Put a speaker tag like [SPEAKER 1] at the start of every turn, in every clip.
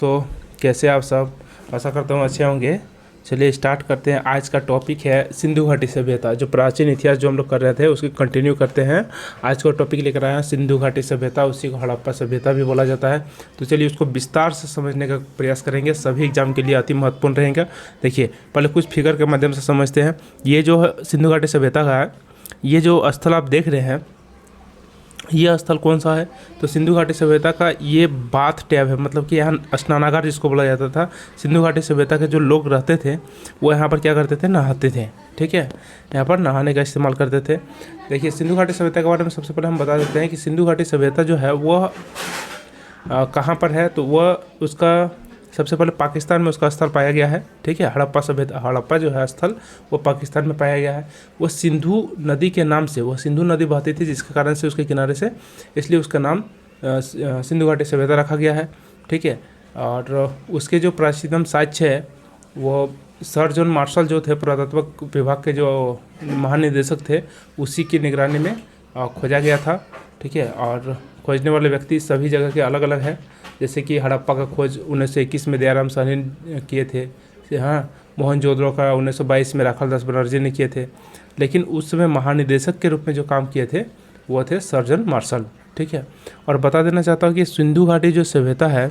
[SPEAKER 1] तो कैसे आप सब, आशा करता हूँ अच्छे होंगे। चलिए स्टार्ट करते हैं। आज का टॉपिक है सिंधु घाटी सभ्यता। जो प्राचीन इतिहास जो हम लोग कर रहे थे उसकी कंटिन्यू करते हैं। आज का टॉपिक लेकर आए हैं सिंधु घाटी सभ्यता, उसी को हड़प्पा सभ्यता भी बोला जाता है। तो चलिए उसको विस्तार से समझने का प्रयास करेंगे, सभी एग्जाम के लिए अति महत्वपूर्ण रहेगा। देखिए पहले कुछ फिगर के माध्यम से समझते हैं। ये जो है सिंधु घाटी सभ्यता का है, ये जो स्थल आप देख रहे हैं ये स्थल कौन सा है, तो सिंधु घाटी सभ्यता का ये बाथ टैब है, मतलब कि यहाँ स्नानागार जिसको बोला जाता था। सिंधु घाटी सभ्यता के जो लोग रहते थे वो यहाँ पर क्या करते थे, नहाते थे। ठीक है, यहाँ पर नहाने का इस्तेमाल करते थे। देखिए सिंधु घाटी सभ्यता के बारे में सबसे पहले हम बता देते हैं कि सिंधु घाटी सभ्यता जो है वह कहाँ पर है, तो वह उसका सबसे पहले पाकिस्तान में उसका स्थल पाया गया है। ठीक है, हड़प्पा सभ्यता, हड़प्पा जो है स्थल वो पाकिस्तान में पाया गया है। वो सिंधु नदी के नाम से, वो सिंधु नदी बहती थी जिसके कारण से उसके किनारे से, इसलिए उसका नाम सिंधु घाटी सभ्यता रखा गया है। ठीक है, और उसके जो प्राचीनतम साक्ष्य है वो सर जॉन मार्शल जो थे पुरातत्व विभाग के जो महानिदेशक थे, उसी की निगरानी में खोजा गया था। ठीक है, और खोजने वाले व्यक्ति सभी जगह के अलग अलग है। जैसे कि हड़प्पा का खोज 1921 में दयाराम साहनी ने किए थे। हाँ, मोहनजोदड़ो का 1922 में राखालदास बनर्जी ने किए थे। लेकिन उस समय महानिदेशक के रूप में जो काम किए थे वो थे सर जॉन मार्शल। ठीक है, और बता देना चाहता हूँ कि सिंधु घाटी जो सभ्यता है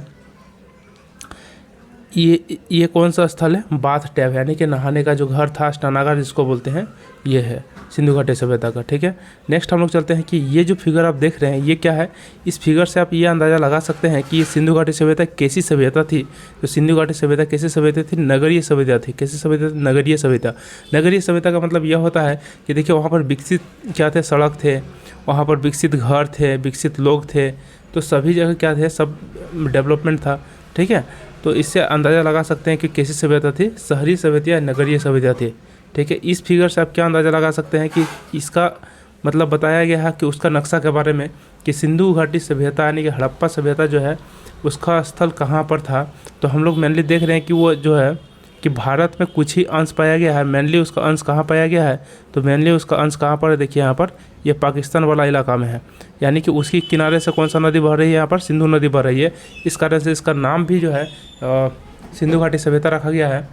[SPEAKER 1] ये कौन सा स्थल है, बाथ टैब, यानी कि नहाने का जो घर था, स्नानागार जिसको बोलते हैं, ये है सिंधु घाटी सभ्यता का। ठीक है, नेक्स्ट हम लोग चलते हैं कि ये जो फिगर आप देख रहे हैं ये क्या है। इस फिगर से आप ये अंदाज़ा लगा सकते हैं कि ये सिंधु घाटी सभ्यता कैसी सभ्यता थी। तो सिंधु घाटी सभ्यता कैसी सभ्यता थी, नगरीय सभ्यता थी। कैसी सभ्यता, नगरीय सभ्यता। नगरीय सभ्यता का मतलब यह होता है कि देखिए वहाँ पर विकसित क्या थे, सड़क थे, वहाँ पर विकसित घर थे, विकसित लोग थे, तो सभी जगह क्या थे, सब डेवलपमेंट था। ठीक है, तो इससे अंदाज़ा लगा सकते हैं कि कैसी सभ्यता थी, शहरी सभ्यता या नगरीय सभ्यता थी। ठीक है, इस फिगर से आप क्या अंदाज़ा लगा सकते हैं कि इसका मतलब बताया गया है कि उसका नक्शा के बारे में कि सिंधु घाटी सभ्यता यानी कि हड़प्पा सभ्यता जो है उसका स्थल कहाँ पर था। तो हम लोग मेनली देख रहे हैं कि वो जो है कि भारत में कुछ ही अंश पाया गया है। मेनली उसका अंश कहाँ पाया गया है, तो मेनली उसका अंश कहाँ पर है, देखिए यहाँ पर, ये पाकिस्तान वाला इलाका में है। यानी कि उसकी किनारे से कौन सा नदी बह रही है, यहाँ पर सिंधु नदी बह रही है। इस कारण से इसका नाम भी जो है सिंधु घाटी सभ्यता रखा गया है।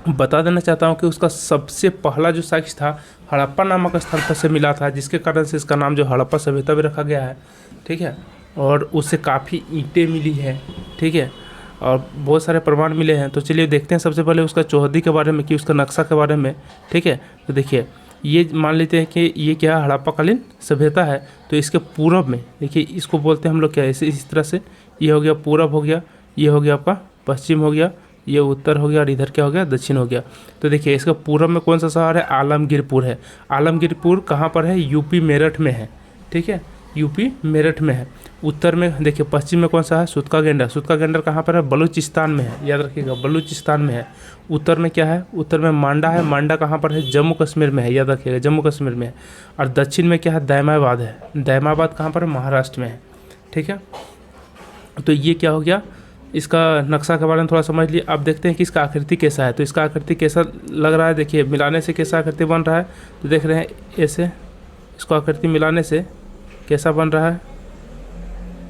[SPEAKER 1] बता देना चाहता हूँ कि उसका सबसे पहला जो साक्ष्य था हड़प्पा नामक स्थल पर से मिला था, जिसके कारण से इसका नाम जो हड़प्पा सभ्यता भी रखा गया है। ठीक है, और उससे काफ़ी ईंटें मिली है। ठीक है, और बहुत सारे प्रमाण मिले हैं। तो चलिए देखते हैं सबसे पहले उसका चौहद्दी के बारे में कि उसका नक्शा के बारे में। ठीक है, तो देखिए ये मान लेते हैं कि ये क्या हड़प्पाकालीन सभ्यता है। तो इसके पूरब में देखिए, इसको बोलते हैं हम लोग क्या, इस तरह से, ये हो गया पूरब हो गया, ये हो गया आपका पश्चिम हो गया, ये उत्तर हो गया, और इधर क्या हो गया, दक्षिण हो गया। तो देखिए इसका पूरब में कौन सा शहर है, आलमगीरपुर है। आलमगीरपुर कहाँ पर है, यूपी मेरठ में है। ठीक है, यूपी मेरठ में है। उत्तर में देखिए, पश्चिम में कौन सा है, सुतका गेंडर। सुतका गेंडर कहाँ पर है, बलूचिस्तान में है, याद रखिएगा, बलूचिस्तान में है। उत्तर में क्या है, उत्तर में मांडा है। मांडा कहाँ पर है, जम्मू कश्मीर में है, याद रखिएगा, जम्मू कश्मीर में है। और दक्षिण में क्या है, दैमाबाद है। दैमाबाद कहाँ पर है, महाराष्ट्र में है। ठीक है, तो ये क्या हो गया, इसका नक्शा के बारे में थोड़ा समझ लिए। अब देखते हैं कि इसका आकृति कैसा है। तो इसका आकृति कैसा लग रहा है, देखिए मिलाने से कैसा आकृति बन रहा है। तो देख रहे हैं ऐसे, इसको आकृति मिलाने से कैसा बन रहा है,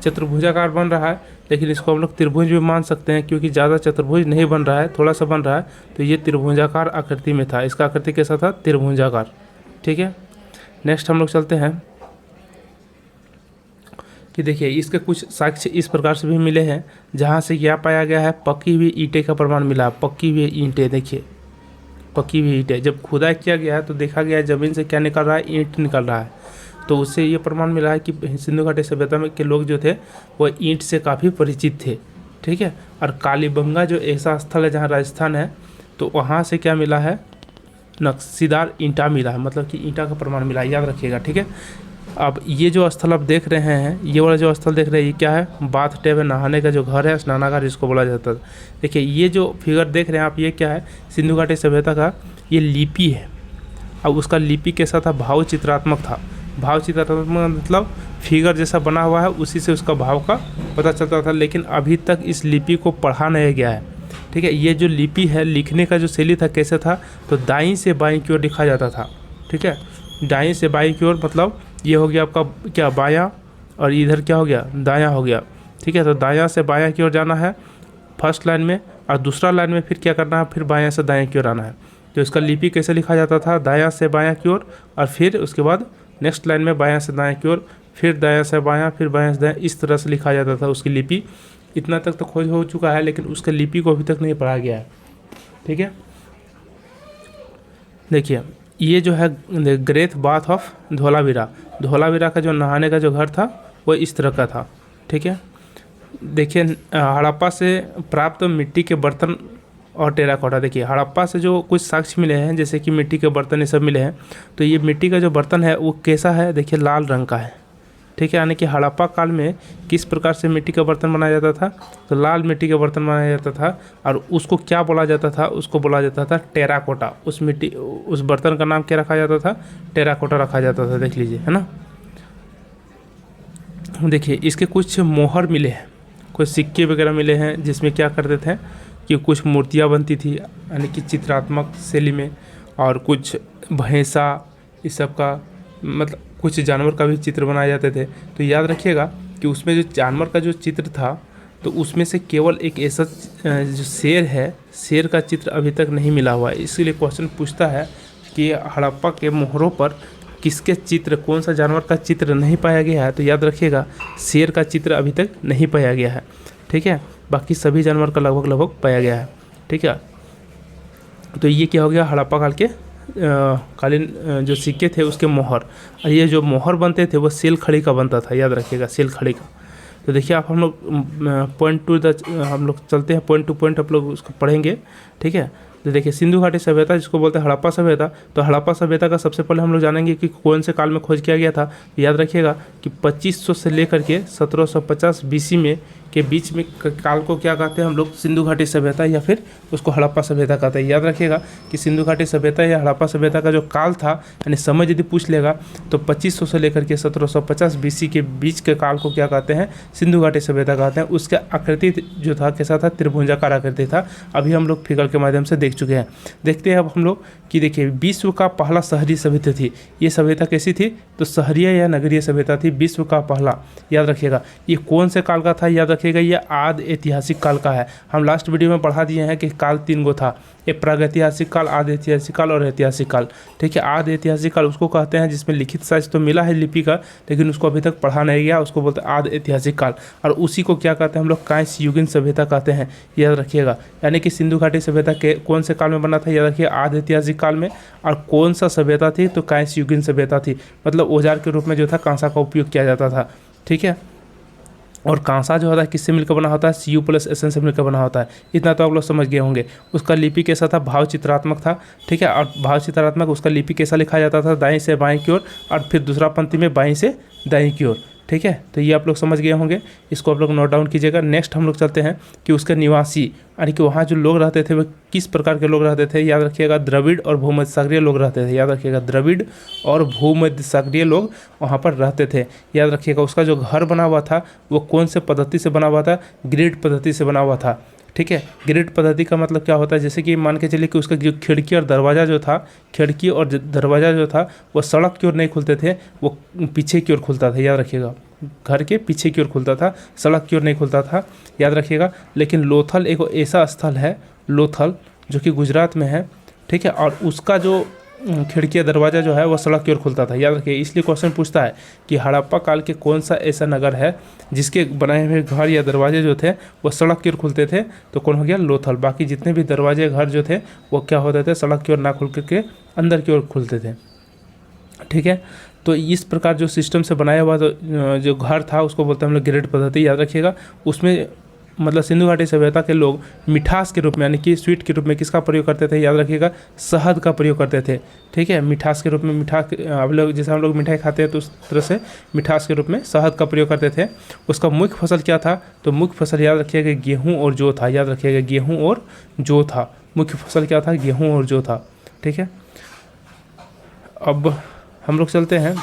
[SPEAKER 1] चतुर्भुजाकार बन रहा है। लेकिन इसको हम लोग त्रिभुज भी मान सकते हैं, क्योंकि ज़्यादा चतुर्भुज नहीं बन रहा है, थोड़ा सा बन रहा है। तो ये त्रिभुजाकार आकृति में था। इसका आकृति कैसा था, त्रिभुजाकार। ठीक है, नेक्स्ट हम लोग चलते हैं कि देखिए इसके कुछ साक्ष्य इस प्रकार से भी मिले हैं, जहाँ से क्या पाया गया है, पकी हुई ईंटें का प्रमाण मिला। पकी हुई ईंटें, देखिए पकी हुई ईंटें, जब खुदाई किया गया है तो देखा गया है ज़मीन से क्या निकल रहा है, ईंट निकल रहा है। तो उससे ये प्रमाण मिला है कि सिंधु घाटी सभ्यता में के लोग जो थे वो ईंट से काफ़ी परिचित थे। ठीक है, और कालीबंगा जो ऐसा स्थल है जहाँ राजस्थान है, तो वहाँ से क्या मिला है, नक्शीदार ईंटा मिला है, मतलब कि ईंटा का प्रमाण मिला है, याद रखिएगा। ठीक है, अब ये जो स्थल आप देख रहे हैं, ये वाला जो स्थल देख रहे हैं, ये क्या है, बाथ टैब है, नहाने का जो घर है, स्नानागार जिसको बोला जाता है। देखिए ये जो फिगर देख रहे हैं आप, ये क्या है, सिंधु घाटी सभ्यता का ये लिपि है। अब उसका लिपि कैसा था, भाव चित्रात्मक था। भाव चित्रात्मक मतलब फिगर जैसा बना हुआ है, उसी से उसका भाव का पता चलता था। लेकिन अभी तक इस लिपि को पढ़ा नहीं गया है। ठीक है, ये जो लिपि है, लिखने का जो शैली था कैसे था, तो दाईं से बाईं की ओर लिखा जाता था। ठीक है, दाईं से बाईं की ओर मतलब ये हो गया आपका क्या, बायां, और इधर क्या हो गया, दायां हो गया। ठीक है, तो दायां से बायां की ओर जाना है, फर्स्ट लाइन में, और दूसरा लाइन में फिर क्या करना है, फिर बायां से दाएं की ओर आना है। तो इसका लिपि कैसे लिखा जाता था, दायां से बायां की ओर, और फिर उसके बाद नेक्स्ट लाइन में बायां से दाएं की ओर, फिर दायां से बायां, फिर बायां से दाएं, इस तरह से लिखा जाता था उसकी लिपि। इतना तक तो खोज हो चुका है, लेकिन उसके लिपि को अभी तक नहीं पढ़ा गया है। ठीक है, देखिए ये जो है great bath of Dholavira, Dholavira का जो नहाने का जो घर था वो इस तरह का था। ठीक है, देखिए हड़प्पा से प्राप्त मिट्टी के बर्तन और टेराकोटा, देखिए हड़प्पा से जो कुछ साक्ष्य मिले हैं, जैसे कि मिट्टी के बर्तन ये सब मिले हैं, तो ये मिट्टी का जो बर्तन है वो कैसा है, देखिए लाल रंग का है। ठीक है, यानी कि हड़प्पा काल में किस प्रकार से मिट्टी का बर्तन बनाया जाता था, तो लाल मिट्टी का बर्तन बनाया जाता था, और उसको क्या बोला जाता था, उसको बोला जाता था टेराकोटा। उस बर्तन का नाम क्या रखा जाता था, टेराकोटा रखा जाता था। देख लीजिए, है ना। देखिए इसके कुछ मोहर मिले हैं, कुछ सिक्के वगैरह मिले हैं, जिसमें क्या करते थे कि कुछ मूर्तियाँ बनती थी, यानी कि चित्रात्मक शैली में, और कुछ भैंसा इस सब का, मतलब कुछ जानवर का भी चित्र बनाए जाते थे। तो याद रखिएगा कि उसमें जो जानवर का जो चित्र था, तो उसमें से केवल एक ऐसा जो शेर है, शेर का चित्र अभी तक नहीं मिला हुआ है। इसीलिए क्वेश्चन पूछता है कि हड़प्पा के मोहरों पर किसके चित्र, कौन सा जानवर का चित्र नहीं पाया गया है, तो याद रखिएगा शेर का चित्र अभी तक नहीं पाया गया है। ठीक है, बाकी सभी जानवर का लगभग पाया गया है। ठीक है, तो ये क्या हो गया, हड़प्पा काल के कालीन जो सिक्के थे उसके मोहर। और ये जो मोहर बनते थे वो सेल खड़ी का बनता था, याद रखिएगा सेल खड़ी का। तो देखिए आप हम लोग हम लोग चलते हैं पॉइंट टू पॉइंट, आप लोग उसको पढ़ेंगे। ठीक है, तो देखिए सिंधु घाटी सभ्यता जिसको बोलते हैं हड़प्पा सभ्यता, तो हड़प्पा सभ्यता का सबसे पहले हम लोग जानेंगे कि कौन से काल में खोज किया गया था। तो याद रखिएगा कि 2500 से लेकर के 1750 बीसी में के बीच में काल को क्या कहते हैं हम लोग, सिंधु घाटी सभ्यता, या फिर उसको हड़प्पा सभ्यता कहते हैं। याद रखिएगा कि सिंधु घाटी सभ्यता या हड़प्पा सभ्यता का जो काल था, यानी समय यदि पूछ लेगा तो 2500 से लेकर के 1750 बीसी के बीच के काल को क्या कहते हैं, सिंधु घाटी सभ्यता कहते हैं। उसका आकृति जो था कैसा था, त्रिभुजाकार आकृति था। अभी हम लोग फिगर के माध्यम से देख चुके हैं। देखते हैं अब हम लोग कि देखिए विश्व का पहला शहरी सभ्यता थी। ये सभ्यता कैसी थी, तो शहरीय या नगरीय सभ्यता थी, विश्व का पहला। याद रखिएगा ये कौन से काल का था, याद रखिएगा ये आदि ऐतिहासिक काल का है। हम लास्ट वीडियो में पढ़ा दिए हैं कि काल 3 गो था, एक प्रागैतिहासिक काल, आदि ऐतिहासिक काल और ऐतिहासिक काल। ठीक है, आदि ऐतिहासिक काल उसको कहते हैं जिसमें लिखित साक्ष्य तो मिला है लिपि का, लेकिन उसको अभी तक पढ़ा नहीं गया, उसको बोलते हैं आदि ऐतिहासिक काल। और उसी को क्या कहते हैं हम लोग, कांस्य युगीन सभ्यता कहते हैं। याद रखिएगा, यानी कि सिंधु घाटी सभ्यता के कौन से काल में बना था, याद रखिए आदि ऐतिहासिक काल में। और कौन सा सभ्यता थी, तो कांस्य युगीन सभ्यता थी, मतलब औजार के रूप में जो था कांसा का उपयोग किया जाता था। ठीक है, और कांसा जो होता है किससे मिलकर बना होता है, Cu+Sn से मिलकर बना होता है। इतना तो आप लोग समझ गए होंगे। उसका लिपि कैसा था, भाव चित्रात्मक था। ठीक है, और भाव चित्रात्मक उसका लिपि कैसा लिखा जाता था, दाएं से बाएं की ओर, और फिर दूसरा पंक्ति में बाएं से दाएं की ओर। ठीक है, तो ये आप लोग समझ गए होंगे, इसको आप लोग नोट डाउन कीजिएगा। नेक्स्ट हम लोग चलते हैं कि उसके निवासी, यानी कि वहाँ जो लोग रहते थे वो किस प्रकार के लोग रहते थे। याद रखिएगा द्रविड़ और भूमध्य सागरीय लोग रहते थे। याद रखिएगा द्रविड़ और भूमध्य सागरीय लोग वहाँ पर रहते थे। याद रखिएगा उसका जो घर बना हुआ था वो कौन से पद्धति से बना हुआ था, ग्रिड पद्धति से बना हुआ था। ठीक है, ग्रिड पद्धति का मतलब क्या होता है, जैसे कि मान के चलिए कि उसका जो खिड़की और दरवाज़ा जो था, खिड़की और दरवाज़ा जो था वो सड़क की ओर नहीं खुलते थे, वो पीछे की ओर खुलता था। याद रखिएगा, घर के पीछे की ओर खुलता था, सड़क की ओर नहीं खुलता था। याद रखिएगा, लेकिन लोथल एक ऐसा स्थल है, लोथल, जो कि गुजरात में है। ठीक है, और उसका जो खिड़की दरवाज़ा जो है वो सड़क की ओर खुलता था। याद रखिए, इसलिए क्वेश्चन पूछता है कि हड़प्पा काल के कौन सा ऐसा नगर है जिसके बनाए हुए घर या दरवाजे जो थे वो सड़क की ओर खुलते थे, तो कौन हो गया, लोथल। बाकी जितने भी दरवाजे घर जो थे वो क्या होते थे, सड़क की ओर ना खुल के अंदर की ओर खुलते थे। ठीक है, तो इस प्रकार जो सिस्टम से बनाया हुआ जो घर था उसको बोलते हैं हम लोग ग्रिड पद्धति। याद रखिएगा, उसमें मतलब सिंधु घाटी सभ्यता के लोग मिठास के रूप में, यानी कि स्वीट के रूप में किसका प्रयोग करते थे, याद रखिएगा शहद का प्रयोग करते थे। ठीक है, मिठास के रूप में, हम लोग जैसे हम लोग मिठाई खाते हैं तो उस तरह से मिठास के रूप में शहद का प्रयोग करते थे। उसका मुख्य फसल क्या था, तो मुख्य फसल याद रखिएगा गेहूँ और जौ था। याद रखिएगा गेहूँ और जौ था, मुख्य फसल क्या था, गेहूँ और जौ था। ठीक है, अब हम लोग चलते हैं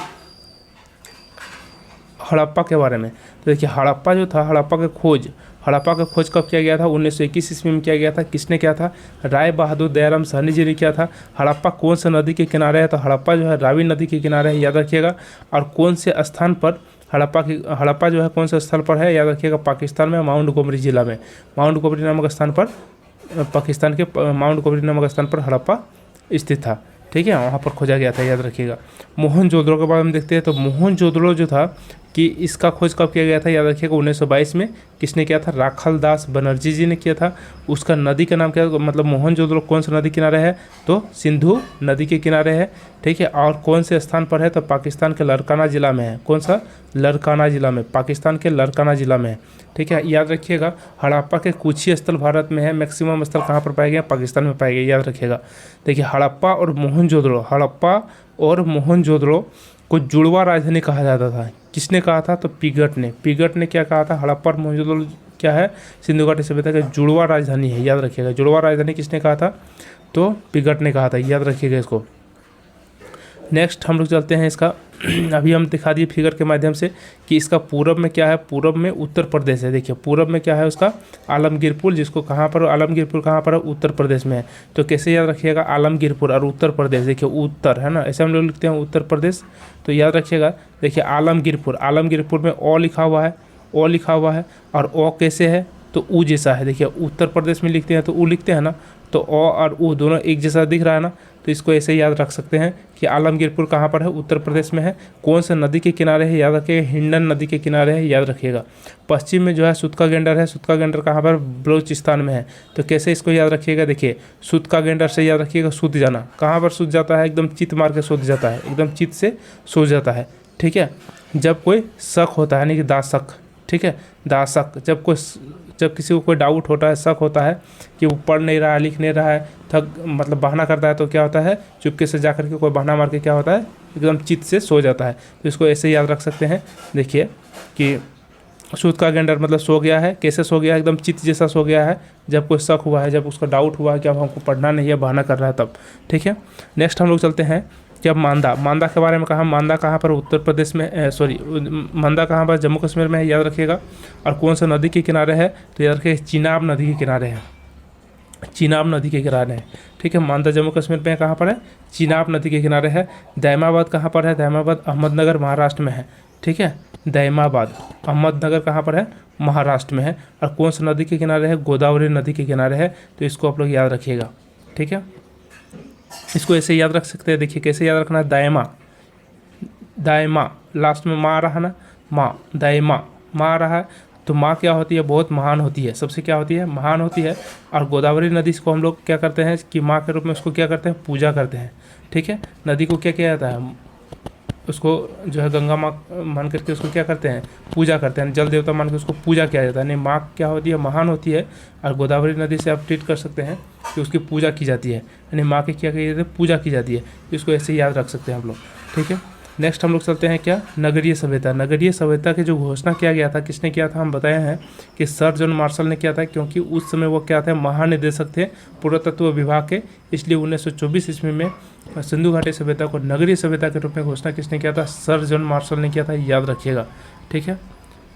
[SPEAKER 1] हड़प्पा के बारे में। तो देखिए हड़प्पा जो था, हड़प्पा का खोज कब किया गया था, 1921 ईस्वी में किया गया था। किसने किया था, राय बहादुर दयाराम साहनी जी ने किया था। हड़प्पा कौन सा नदी के किनारे है, तो हड़प्पा जो है रावी नदी के किनारे है। याद रखिएगा, और कौन से स्थान पर हड़प्पा जो है कौन से स्थल पर है, याद रखिएगा पाकिस्तान में माउंट गोमरी जिला में, माउंट गोमरी नामक स्थान पर, पाकिस्तान के माउंट गोमरी नामक स्थान पर हड़प्पा स्थित था। ठीक है, वहाँ पर खोजा गया था, याद रखिएगा। मोहनजोदड़ो के बारे में देखते हैं। तो मोहनजोदड़ो जो था कि इसका खोज कब किया गया था, याद रखिएगा 1922 में। किसने किया था, राखल दास बनर्जी जी ने किया था। उसका नदी का नाम क्या, मतलब मोहनजोदड़ो कौन सा नदी किनारे है, तो सिंधु नदी के किनारे है। ठीक है, और कौन से स्थान पर है, तो पाकिस्तान के लड़काना जिला में है। कौन सा, लड़काना जिला में, पाकिस्तान के लड़काना जिला में है। ठीक है, याद रखिएगा। हड़प्पा के कुछ ही स्थल भारत में है, मैक्सिमम स्थल कहाँ पर पाए गए, पाकिस्तान में पाए गए, याद रखिएगा। देखिए हड़प्पा और मोहनजोदड़ो, हड़प्पा और मोहनजोदड़ो को जुड़वा राजधानी कहा जाता था। किसने कहा था, तो पिगट ने। पिगट ने क्या कहा था, हड़प्पा और मोहनजोदड़ो क्या है, सिंधु घाटी सभ्यता का जुड़वा राजधानी है, याद रखिएगा। जुड़वा राजधानी किसने कहा था, तो पिगट ने कहा था, याद रखिएगा इसको। नेक्स्ट हम लोग चलते हैं इसका अभी हम दिखा दिए फिगर के माध्यम से कि इसका पूरब में क्या है, पूरब में उत्तर प्रदेश है। देखिए पूरब में क्या है उसका, आलमगीरपुर, जिसको कहाँ पर, आलमगीरपुर कहाँ पर है, उत्तर प्रदेश में है। तो कैसे याद रखिएगा, आलमगीरपुर और उत्तर प्रदेश, देखिए उत्तर है ना, ऐसे हम लोग लिखते हैं उत्तर प्रदेश। तो याद रखिएगा, देखिए आलमगीरपुर, आलमगीरपुर में ओ लिखा हुआ है, ओ लिखा हुआ है, और ओ कैसे है, तो ऊ जैसा है। देखिए उत्तर प्रदेश में लिखते हैं तो ऊ लिखते हैं ना, तो ओ और ऊ दोनों एक जैसा दिख रहा है ना, तो इसको ऐसे याद रख सकते हैं कि आलमगीरपुर कहाँ पर है, उत्तर प्रदेश में है। कौन सा नदी के किनारे है, याद रखिएगा, हिंडन नदी के किनारे है, याद रखिएगा। पश्चिम में जो है सुतका गेंडर है, सुतका गेंडर कहाँ पर, बलूचिस्तान में है। तो कैसे इसको याद रखिएगा, देखिए सुतका गेंडर से याद रखिएगा सूत जाना, कहाँ पर सूत जाता है, एकदम चित मार के सूत जाता है, एकदम चित से सो जाता है। ठीक है, जब कोई शक होता है, यानी कि दाशक। ठीक है, दाशक, जब किसी को कोई डाउट होता है, शक होता है कि वो पढ़ नहीं रहा है, लिख नहीं रहा है, मतलब बहाना करता है, तो क्या होता है, चुपके से जाकर के कोई बहाना मार के क्या होता है, एकदम चित से सो जाता है। तो इसको ऐसे याद रख सकते हैं। देखिए कि सूत का गेंडर मतलब सो गया है, कैसे सो गया है, एकदम चित जैसा सो गया है, जब कोई शक हुआ है, जब उसका डाउट हुआ है कि अब हमको पढ़ना नहीं है, बहाना कर रहा है तब। ठीक है, नेक्स्ट हम लोग चलते हैं जब मांदा के बारे में कहा, मांदा कहाँ पर, उत्तर प्रदेश में, मांदा कहाँ पर, जम्मू कश्मीर में है, याद रखिएगा। और कौन सा नदी के किनारे है, तो याद रखिएगा चिनाब नदी के किनारे है, चिनाब नदी के किनारे है। ठीक है, मांदा जम्मू कश्मीर में कहाँ पर है, चिनाब नदी के किनारे है। दैमाबाद कहाँ पर है, दैमाबाद अहमदनगर महाराष्ट्र में है। ठीक है, दैमाबाद अहमदनगर कहाँ पर है, महाराष्ट्र में है। और कौन सा नदी के किनारे है, गोदावरी नदी के किनारे है। तो इसको आप लोग याद रखिएगा। ठीक है, इसको ऐसे याद रख सकते हैं। देखिए कैसे याद रखना है, दायमा, दायमा, लास्ट में माँ रहा ना, माँ, दायमा, माँ रहा है। तो माँ क्या होती है, बहुत महान होती है, सबसे क्या होती है, महान होती है। और गोदावरी नदी को हम लोग क्या करते हैं कि माँ के रूप में उसको क्या करते हैं, पूजा करते हैं। ठीक है, नदी को क्या किया जाता है, उसको जो है गंगा माँ मान करके उसको क्या करते हैं, पूजा करते हैं, जल देवता मान के उसको पूजा किया जाता है। यानी माँ क्या होती है, महान होती है। और गोदावरी नदी से आप ट्रीट कर सकते हैं कि उसकी पूजा की जाती है, यानी माँ की क्या की जाती है, पूजा की जाती है। इसको ऐसे याद रख सकते हैं हम लोग। ठीक है, नेक्स्ट हम लोग चलते हैं क्या, नगरीय सभ्यता। नगरीय सभ्यता की जो घोषणा किया गया था, किसने किया था, हम बताए हैं कि सर जॉन मार्शल ने किया था, क्योंकि उस समय वो क्या थे, महानिदेशक थे पुरातत्व विभाग के। इसलिए 1924 ईस्वी में सिंधु घाटी सभ्यता को नगरीय सभ्यता के रूप में घोषणा किसने किया था, सर जॉन मार्शल ने किया था, याद रखिएगा। ठीक है,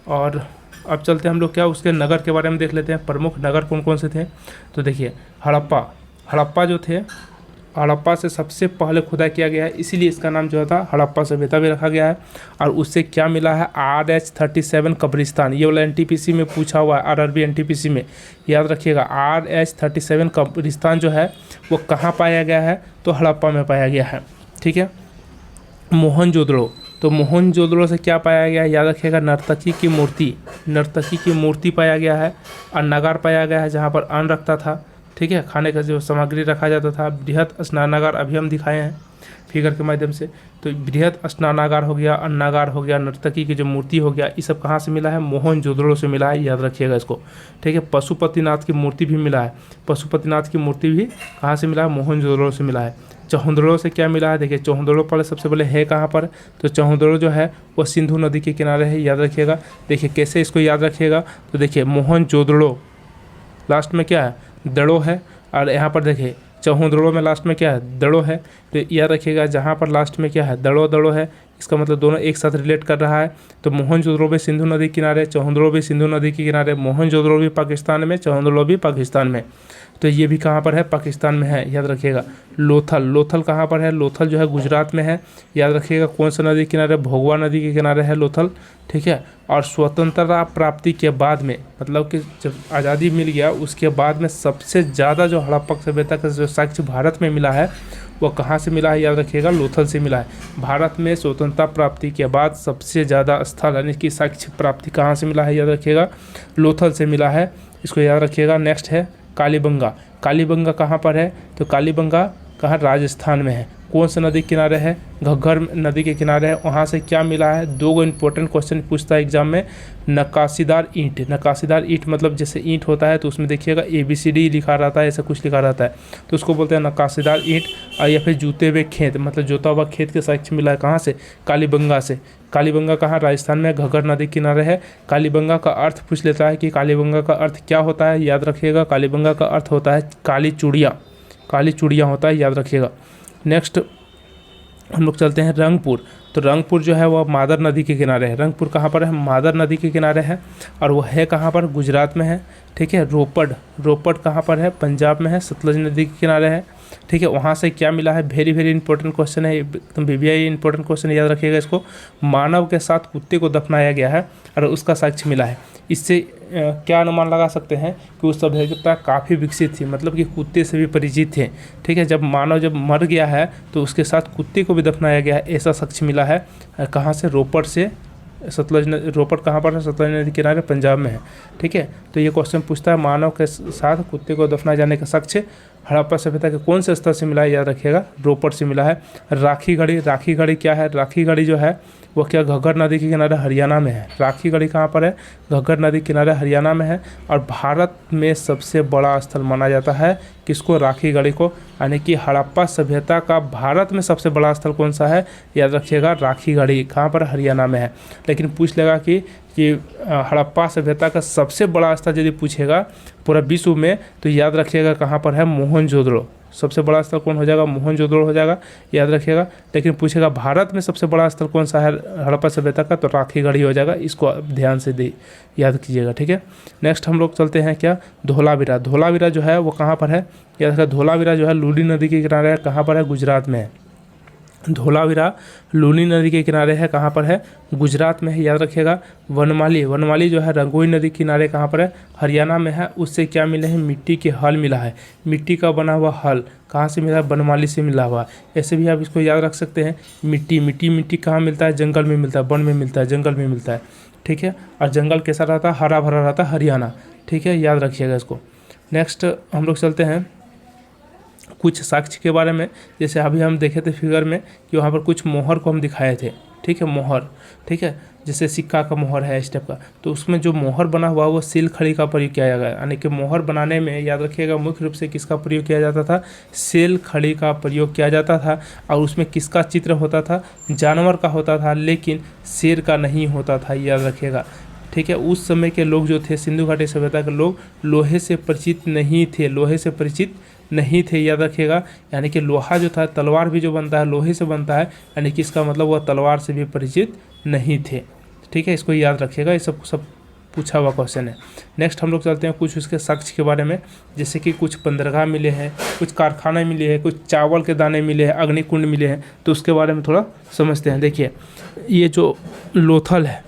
[SPEAKER 1] और अब चलते हैं हम लोग क्या, उसके नगर के बारे में देख लेते हैं। प्रमुख नगर कौन कौन से थे, तो देखिए हड़प्पा जो थे, हड़प्पा से सबसे पहले खुदाई किया गया है, इसीलिए इसका नाम जो था हड़प्पा सभ्यता भी रखा गया है। और उससे क्या मिला है, RH37 कब्रिस्तान। ये वाला NTPC में पूछा हुआ है, RRB NTPC में, याद रखिएगा। RH37 कब्रिस्तान जो है वो कहाँ पाया गया है, तो हड़प्पा में पाया गया है। ठीक है, मोहनजोदड़ो, तो मोहनजोदड़ो से क्या पाया गया है, याद रखिएगा, नर्तकी की मूर्ति पाया गया है। और नगार पाया गया है, जहाँ पर अन्न रखता था। ठीक है, खाने का जो सामग्री रखा जाता था। बृहत स्नानागार अभी हम दिखाए हैं फिगर के माध्यम से। तो बृहत स्नानागार हो गया, अन्नागार हो गया, नर्तकी की जो मूर्ति हो गया, ये सब कहाँ से मिला है, मोहनजोदड़ो से मिला है, याद रखिएगा इसको। ठीक है, पशुपतिनाथ की मूर्ति भी मिला है, पशुपतिनाथ की मूर्ति भी कहाँ से मिला है, मोहनजोदड़ो से मिला है। चौहंदड़ो से क्या मिला है, देखिए चौहंदड़ो पहले सबसे पहले है कहाँ पर, तो चौहंदड़ो जो है वो सिंधु नदी के किनारे है, याद रखिएगा। देखिए कैसे इसको याद रखिएगा, तो देखिए मोहनजोदड़ो लास्ट में क्या है, दड़ो है। और यहाँ पर देखिए चौहंदड़ो में लास्ट में क्या है, दड़ो है। तो याद रखिएगा, जहाँ पर लास्ट में क्या है, दड़ो है, इसका मतलब दोनों एक साथ रिलेट कर रहा है। तो मोहनजोदड़ो भी सिंधु नदी किनारे, चौहंदड़ो भी सिंधु नदी के किनारे, मोहनजोदड़ो भी पाकिस्तान में, चौहंदड़ो भी पाकिस्तान में। तो ये भी कहाँ पर है, पाकिस्तान में है, याद रखिएगा। लोथल, लोथल कहाँ पर है, लोथल जो है गुजरात में है, याद रखिएगा। कौन सा नदी किनारे, भोगवा नदी के किनारे है लोथल, ठीक है। और स्वतंत्रता प्राप्ति के बाद में, मतलब कि जब आज़ादी मिल गया उसके बाद में सबसे ज़्यादा जो हड़प्पा सभ्यता का जो साक्ष्य भारत में मिला है वो कहाँ से मिला है, याद रखिएगा, लोथल से मिला है। भारत में स्वतंत्रता प्राप्ति के बाद सबसे ज़्यादा स्थल यानी कि साक्ष्य प्राप्ति कहाँ से मिला है, याद रखिएगा, लोथल से मिला है, इसको याद रखिएगा। नेक्स्ट है कालीबंगा, कालीबंगा कहाँ पर है, तो कालीबंगा कहाँ, राजस्थान में है। कौन सा नदी किनारे है, घग्गर नदी के किनारे है। वहाँ से क्या मिला है, दो इंपॉर्टेंट क्वेश्चन पूछता है एग्जाम में। नक्काशीदार ईंट, नक्काशीदार ईंट मतलब जैसे ईंट होता है तो उसमें देखिएगा ABCD लिखा रहता है, ऐसा कुछ लिखा रहता है, तो उसको बोलते हैं नक्काशीदार ईंट। या फिर जूते हुए खेत, मतलब जोता हुआ खेत के साक्ष्य मिला है कहाँ से, कालीबंगा से। कालीबंगा कहाँ, राजस्थान में, घग्गर नदी किनारे है। कालीबंगा का अर्थ पूछ लेता है कि कालीबंगा का अर्थ क्या होता है, याद रखिएगा, कालीबंगा का अर्थ होता है काली चूड़ियाँ, काली चूड़ियाँ होता है, याद रखिएगा। नेक्स्ट हम लोग चलते हैं रंगपुर। तो रंगपुर जो है वह मादर नदी के किनारे है। रंगपुर कहाँ पर है, मादर नदी के किनारे है, और वह है कहाँ पर, गुजरात में है, ठीक है। रोपड़, रोपड़ कहाँ पर है, पंजाब में है, सतलज नदी के किनारे है, ठीक है। वहाँ से क्या मिला है, वेरी वेरी इंपॉर्टेंट क्वेश्चन है, एकदम BBI इंपॉर्टेंट क्वेश्चन, याद रखिएगा इसको। मानव के साथ कुत्ते को दफनाया गया है और उसका साक्ष्य मिला है। इससे क्या अनुमान लगा सकते हैं कि उस सभ्यता काफ़ी विकसित थी, मतलब कि कुत्ते से भी परिचित थे, ठीक है। जब मानव जब मर गया है तो उसके साथ कुत्ते को भी दफनाया गया है, ऐसा साक्ष्य मिला है। कहाँ से, रोपड़ से। सतलज नदी, रोपड़ कहाँ पर है, सतलज नदी किनारे, पंजाब में है, ठीक है। तो ये क्वेश्चन पूछता है मानव के साथ कुत्ते को दफनाए जाने का साक्ष्य हड़प्पा सभ्यता के कौन से स्थल से मिला है, याद रखिएगा, रोपड़ से मिला है। राखी गढ़ी, राखी गढ़ी क्या है, राखी गढ़ी जो है वो क्या, घग्गर नदी के किनारे हरियाणा में है। राखी गढ़ी कहाँ पर है, घग्गर नदी किनारे हरियाणा में है। और भारत में सबसे बड़ा स्थल माना जाता है किसको, राखी गढ़ी को, यानी कि हड़प्पा सभ्यता का भारत में सबसे बड़ा स्थल कौन सा है, याद रखिएगा, राखी गढ़ी कहाँ पर, हरियाणा में है। लेकिन पूछ लेगा कि हड़प्पा सभ्यता का सबसे बड़ा स्थल यदि पूछेगा पूरा विश्व में तो याद रखिएगा कहाँ पर है, मोहनजोदड़ो। सबसे बड़ा स्थल कौन हो जाएगा, मोहनजोदड़ो हो जाएगा, याद रखिएगा। लेकिन पूछेगा भारत में सबसे बड़ा स्थल कौन सा है हड़प्पा सभ्यता का, तो राखी गढ़ी हो जाएगा, इसको ध्यान से याद कीजिएगा, ठीक है। नेक्स्ट हम लोग चलते हैं क्या, धोलावीरा। धोलावीरा जो है वो कहाँ पर है, याद रखिएगा, धोलावीरा जो है लूनी नदी के किनारे है, कहाँ पर है, गुजरात में है। धोलावीरा लूनी नदी के किनारे है, कहाँ पर है, गुजरात में है, याद रखिएगा। वनमाली, वनमाली जो है रंगोई नदी के किनारे कहाँ पर है, हरियाणा में है। उससे क्या मिले हैं, मिट्टी के हल मिला है, मिट्टी का बना हुआ हल कहाँ से मिला है, वनमाली से मिला हुआ है। ऐसे भी आप इसको याद रख सकते हैं, मिट्टी, मिट्टी मिट्टी कहाँ मिलता है, जंगल में मिलता है, वन में मिलता है, जंगल में मिलता है, ठीक है। और जंगल कैसा रहता है, हरा भरा रहता है, हरियाणा, ठीक है, याद रखिएगा इसको। नेक्स्ट हम लोग चलते हैं कुछ साक्ष्य के बारे में। जैसे अभी हम देखे थे फिगर में कि वहाँ पर कुछ मोहर को हम दिखाए थे, ठीक है, मोहर, ठीक है, जैसे सिक्का का मोहर है इस टाइप का। तो उसमें जो मोहर बना हुआ वो सील खड़ी का प्रयोग किया गया, यानी कि मोहर बनाने में याद रखिएगा मुख्य रूप से किसका प्रयोग किया जाता था, सेल खड़ी का प्रयोग किया जाता था। और उसमें किसका चित्र होता था, जानवर का होता था, लेकिन शेर का नहीं होता था, याद रखिएगा, ठीक है। उस समय के लोग जो थे, सिंधु घाटी सभ्यता के लोग लोहे से परिचित नहीं थे, लोहे से परिचित नहीं थे, याद रखिएगा। यानी कि लोहा जो था, तलवार भी जो बनता है लोहे से बनता है, यानी कि इसका मतलब वह तलवार से भी परिचित नहीं थे, ठीक है, इसको याद रखिएगा। ये सब पूछा हुआ क्वेश्चन है। नेक्स्ट हम लोग चलते हैं कुछ उसके साक्ष्य के बारे में। जैसे कि कुछ बंदरगाह मिले हैं, कुछ कारखाने मिले हैं, कुछ चावल के दाने मिले हैं, अग्निकुंड मिले हैं, तो उसके बारे में थोड़ा समझते हैं। देखिए ये जो लोथल है,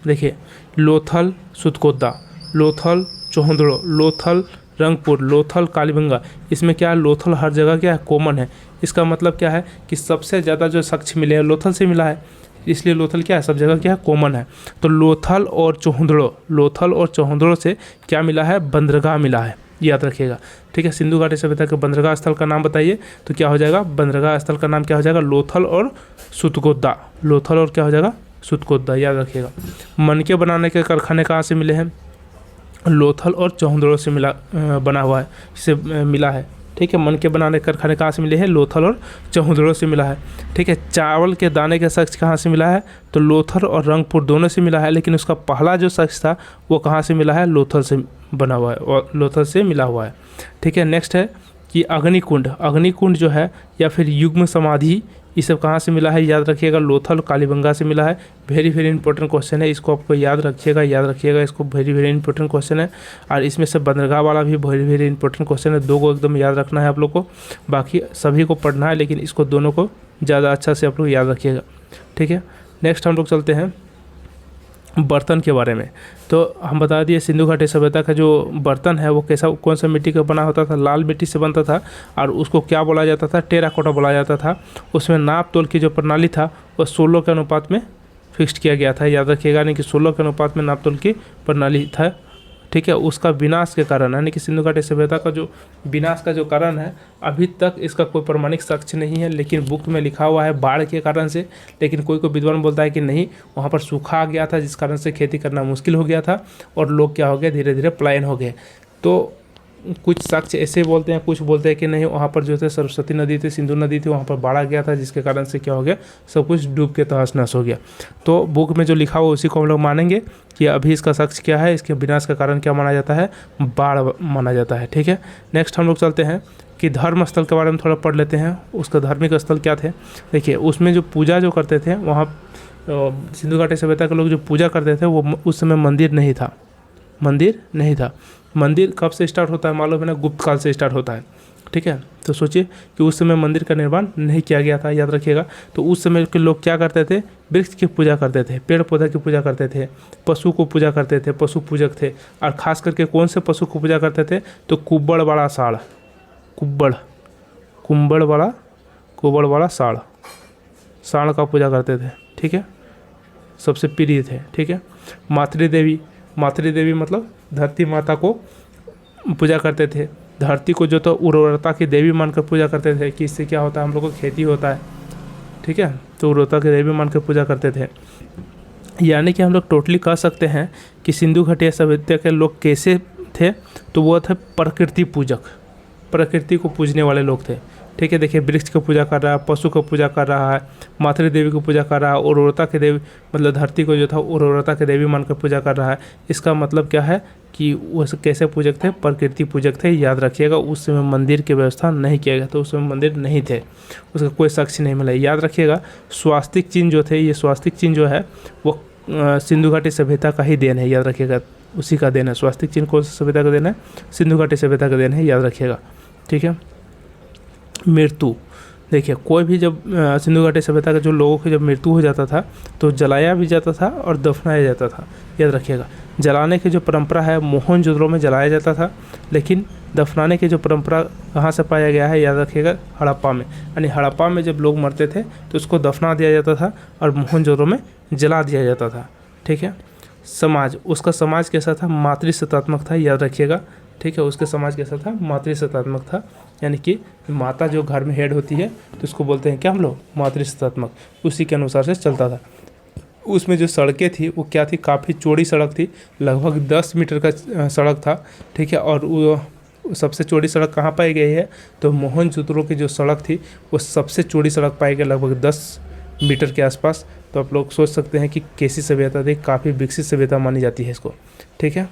[SPEAKER 1] देखिए लोथल सुतकोदा, लोथल चौहंदड़ो, लोथल रंगपुर, लोथल कालीबंगा, इसमें क्या है, लोथल हर जगह क्या है, कॉमन है। इसका मतलब क्या है कि सबसे ज़्यादा जो साक्ष्य मिले हैं लोथल से मिला है, इसलिए लोथल क्या है, सब जगह क्या है, कॉमन है। तो लोथल और चौहंदड़ो, लोथल और चौहंदड़ो से क्या मिला है, बंदरगाह मिला है, याद रखिएगा, ठीक है। सिंधु घाटी सभ्यता के बंदरगाह स्थल का नाम बताइए, तो क्या हो जाएगा, बंदरगाह स्थल का नाम क्या हो जाएगा, लोथल और सुतकोदा, लोथल और क्या हो जाएगा, सुतकोदा, याद रखिएगा। मनके बनाने के कारखाने कहाँ से मिले हैं, लोथल और चौहंदड़ो से मिला बना हुआ है, इससे मिला है, ठीक है। मनके बनाने के कारखाने कहाँ से मिले हैं, लोथल और चौहंदड़ो से मिला है, ठीक है। चावल के दाने का साक्ष्य कहाँ से मिला है, तो लोथल और रंगपुर दोनों से मिला है, लेकिन उसका पहला जो साक्ष्य था वो कहाँ से मिला है, लोथल से बना हुआ है और लोथल से मिला हुआ है, ठीक है। नेक्स्ट है कि अग्निकुंड, अग्निकुंड जो है या फिर युग्म समाधि ये सब कहाँ से मिला है याद रखिएगा, लोथल कालीबंगा से मिला है। वेरी वेरी इंपॉर्टेंट क्वेश्चन है, इसको आपको याद रखिएगा, इसको वेरी वेरी इंपॉर्टेंट क्वेश्चन है। और इसमें से बंदरगाह वाला भी वेरी वेरी इंपॉर्टेंट क्वेश्चन है, 2 को एकदम याद रखना है आप लोग को, बाकी सभी को पढ़ना है, लेकिन इसको दोनों को ज़्यादा अच्छा से आप लोग याद रखिएगा, ठीक है। नेक्स्ट हम लोग चलते हैं बर्तन के बारे में। तो हम बता दिए सिंधु घाटी सभ्यता का जो बर्तन है वो कैसा, कौन सा मिट्टी का बना होता था, लाल मिट्टी से बनता था, और उसको क्या बोला जाता था, टेराकोटा बोला जाता था। उसमें नाप तोल की जो प्रणाली था वो 16 के अनुपात में फिक्स्ड किया गया था, याद रखिएगा, यानी कि 16 के अनुपात में नाप तोल की प्रणाली था, ठीक है। उसका विनाश के कारण, यानी कि सिंधु घाटी सभ्यता का जो विनाश का जो कारण है, अभी तक इसका कोई प्रमाणिक साक्ष्य नहीं है, लेकिन बुक में लिखा हुआ है बाढ़ के कारण से। लेकिन कोई विद्वान बोलता है कि नहीं, वहाँ पर सूखा आ गया था जिस कारण से खेती करना मुश्किल हो गया था और लोग क्या हो गए, धीरे धीरे पलायन हो गए। तो कुछ साक्ष्य ऐसे बोलते हैं, कुछ बोलते हैं कि नहीं, वहाँ पर जो थे सरस्वती नदी थी, सिंधु नदी थी, वहाँ पर बाढ़ आ गया था जिसके कारण से क्या हो गया, सब कुछ डूब के तहस नहस हो गया। तो बुक में जो लिखा हुआ उसी को हम लोग मानेंगे कि अभी इसका साक्ष्य क्या है, इसके विनाश का कारण क्या माना जाता है, बाढ़ माना जाता है, ठीक है। नेक्स्ट हम लोग चलते हैं कि धर्म स्थल के बारे में थोड़ा पढ़ लेते हैं, उसका धार्मिक स्थल क्या थे। देखिए उसमें जो पूजा जो करते थे वहाँ सिंधु घाटी सभ्यता के लोग जो पूजा करते थे वो उस समय मंदिर नहीं था, मंदिर कब से स्टार्ट होता है मालूम है ना, गुप्त काल से स्टार्ट होता है, ठीक है। तो सोचिए कि उस समय मंदिर का निर्माण नहीं किया गया था, याद रखिएगा। तो उस समय के लोग क्या करते थे, वृक्ष की पूजा करते थे, पेड़ पौधे की पूजा करते थे, पशु को पूजा करते थे, पशु पूजक थे। और ख़ास करके कौन से पशु को पूजा करते थे, तो कुब्बड़ वाला साढ़ का पूजा करते थे, ठीक है, सबसे प्रिय थे, ठीक है। मातृदेवी मतलब धरती माता को पूजा करते थे, धरती को जो तो उर्वरता की देवी मानकर पूजा करते थे कि इससे क्या होता है, हम लोग को खेती होता है, ठीक है। तो उर्वरता की देवी मानकर पूजा करते थे। यानी कि हम लोग टोटली कह सकते हैं कि सिंधु घाटी सभ्यता के लोग कैसे थे, तो वो थे प्रकृति पूजक, प्रकृति को पूजने वाले लोग थे, ठीक है। देखिए वृक्ष को पूजा कर रहा है, पशु को पूजा कर रहा है, मातृ देवी को पूजा कर रहा है, उर्वरता के देवी मतलब धरती को जो था उर्वरता के देवी मानकर पूजा कर रहा है। इसका मतलब क्या है कि वो कैसे पूजक थे, प्रकृति पूजक थे, याद रखिएगा। उस समय मंदिर की व्यवस्था नहीं किया गया, तो उस समय मंदिर नहीं थे, उसका कोई साक्ष्य नहीं मिला, याद रखिएगा। स्वास्तिक चिन्ह जो थे, ये स्वास्तिक चिन्ह जो है वो सिंधु घाटी सभ्यता का ही देन है, याद रखिएगा, उसी का देन है। स्वास्तिक चिन्ह कौन सी सभ्यता का देन है, सिंधु घाटी सभ्यता का देन है, याद रखिएगा, ठीक है। मृत्यु, देखिए कोई भी जब सिंधु घाटी सभ्यता के जो लोगों की जब मृत्यु हो जाता था तो जलाया भी जाता था और दफनाया जाता था, याद रखिएगा। जलाने की जो परंपरा है मोहनजोदड़ो में जलाया जाता था, लेकिन दफनाने की जो परंपरा कहाँ से पाया गया है, याद रखिएगा, हड़प्पा में। यानी हड़प्पा में जब लोग मरते थे तो उसको दफना दिया जाता था और मोहनजोदड़ो में जला दिया जाता था, ठीक है। समाज, उसका समाज कैसा था, मातृसत्तात्मक था, याद रखिएगा, ठीक है। उसके समाज कैसा था, मातृसत्तात्मक था, यानी कि माता जो घर में हेड होती है तो उसको बोलते हैं क्या हम लोग, मातृसत्तात्मक, उसी के अनुसार से चलता था। उसमें जो सड़कें थी वो क्या थी, काफ़ी चौड़ी सड़क थी, लगभग 10 मीटर का सड़क था, ठीक है। और वो सबसे चौड़ी सड़क कहाँ पाई गई है, तो मोहनजोदड़ो की जो सड़क थी वो सबसे चौड़ी सड़क पाई गई, लगभग 10 मीटर के आसपास। तो आप लोग सोच सकते हैं कि कैसी सभ्यता थी, काफ़ी विकसित सभ्यता मानी जाती है इसको, ठीक है।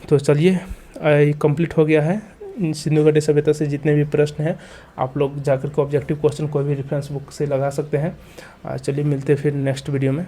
[SPEAKER 1] तो चलिए ये कंप्लीट हो गया है। सिंधु घाटी सभ्यता से जितने भी प्रश्न हैं आप लोग जाकर के ऑब्जेक्टिव क्वेश्चन कोई भी रेफरेंस बुक से लगा सकते हैं। चलिए मिलते हैं फिर नेक्स्ट वीडियो में।